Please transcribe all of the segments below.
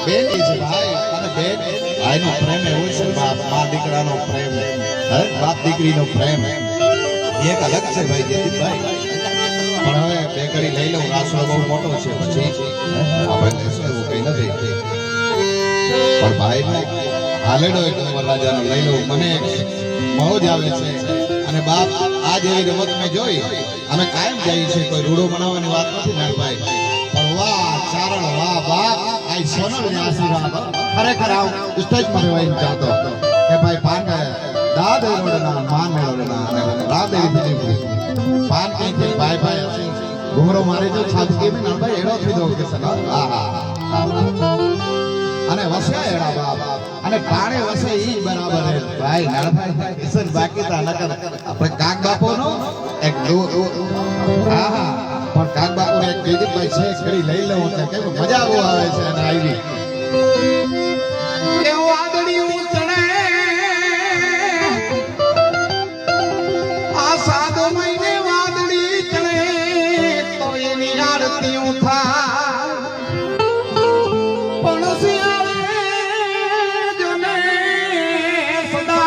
બેન છે ભાઈ, અને બેન ભાઈનો પ્રેમ એવો છે, બાપ મા દીકરાનો પ્રેમ, હે બાપ દીકરીનો પ્રેમ એક અલગ છે ભાઈ જયદીપભાઈ. પણ હવે બે ઘડી લઈ લઉં, રાસડો બહુ મોટો છે, પછી આપણે લેશું એવું કઈ નથી. પણ ભાઈ હાલેડો એક વરરાજાનો લઈ લઉં, મને મોજ આવે છે. અને બાપ આ જેવી રમત મેં જોઈ, અમે કાયમ જઈએ છીએ, કોઈ રૂડો બનાવવાની વાત નથી નાનભાઈ. પણ વાહ ચારણ, વાહ બાપ, આ સોનલ ને આશીર્વાદ ખરેખર આવ સ્ટેજ પર રહેવાઈને ચાહતો કે ભાઈ પાન દાદ રોડના માન રોડના અને રાદેવી દીધી પાન કે ભાઈ ભાઈ ઘોરો મારી જો છાપ કે મે નાનભાઈ એડો થઈ દો કે સગા આહા અને વસ્યા એડા બાપ અને ટાણે વસે ઈ બરાબર હે ભાઈ નાનભાઈ કિશન બાકી તા નકર આપણે કાક બાપોનો એક દો આહા પણ કાક બાપોને એક જયદીપભાઈ છે કરી લઈ લઉં એટલે કેમ મજા બહુ આવે છે. અને આવી એ વાદળી ઉતરે આ સાદો મહિને વાદળી ચડે તો એની આરતી ઉઠા પણ સિયાળે જોને સદાય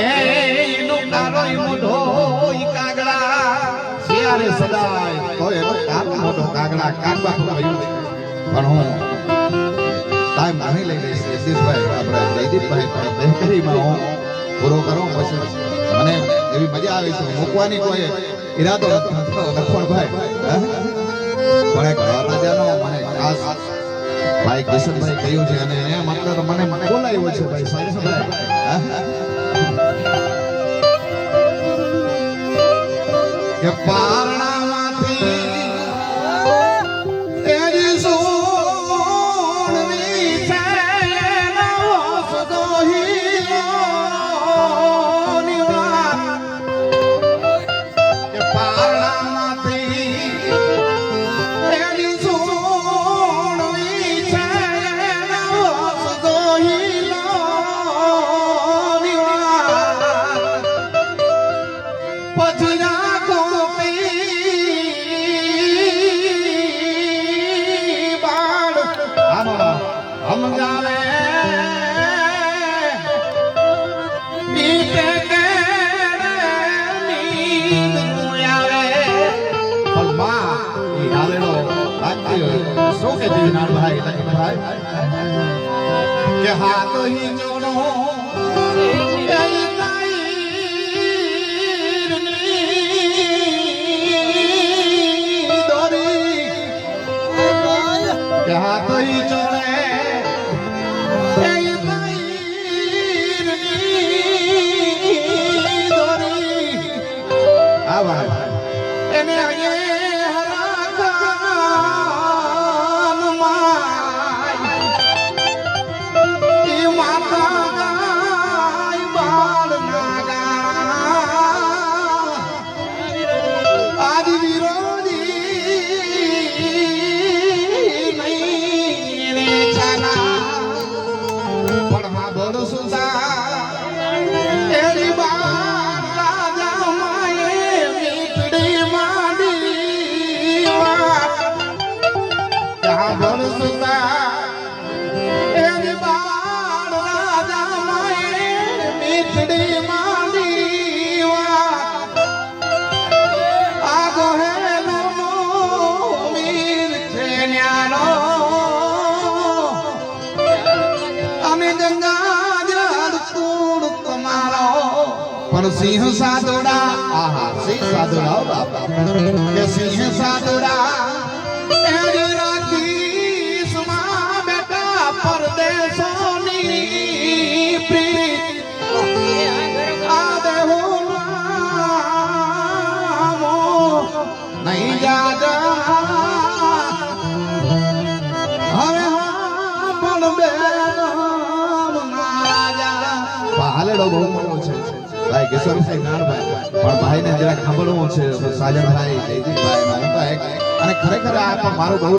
એનો કારોય મોઢો કાગડા સિયાળે સદાય તો એનો કાક મોટો કાગડા કાક બાપુ ભયું પણ હું ટાઈમ નહીં લઈ લઈશ જગદીશભાઈ, આપણે જયદીપભાઈ બેકરીમાં હું પૂરો કરું પછી મને એવી મજા આવે છે. મૂકવાની કોઈ ઈરાદો નથી લખણભાઈ, પણ એક રાજાનો મને ખાસ ભાઈ કિશનભાઈ કહ્યું છે અને એને મતલબ મને બોલાવ્યો છે ભાઈ સંજયભાઈ કે પારણામાંથી તેરી સોણવી છે નવો સદોહીની વાત કે પારણામાંથી તેરી સોણવી છે નવો સદોહીની વાત પછી हम जाने पीते के नींद मुयावे और माँ ये डालेलो आती हो सो के जीवन भाई लगे भाई के हाथ ही जोड़ो के हाथ ही जोड़े એને હરાગાન માય ઈ માતા ગાય બાળ નાગા આજ વિરોધી નહીં રે છાના પણ હા બોલ સુતા એરી બાળ રાજા માયે મીઠડી માંડી ત્યાં બોલ સુતા એરી બાળ રાજા માયે મીઠડી માંડી આ ગોહેલો મીર છે ન્યાનો અમે ગંગા જળ તૂડ તમારો પણ સિંહ સાદોડા આહા સિંહ સાદોડા બાપા કે સિંહ સાદોડા એરી રાખી સમા બેટા પરદેશોની પ્રીત આ દેહો નામો નહીં જાજા હવે હા પણ બેનામ મહારાજા હાલેડો બહુ મોટો છે ભાઈ કિશોરભાઈ નાનભાઈ, પણ ભાઈને જરા સાંભળવું છે સાજનભાઈ જયદીપભાઈ અને ખરેખર આ પણ મારું બહુ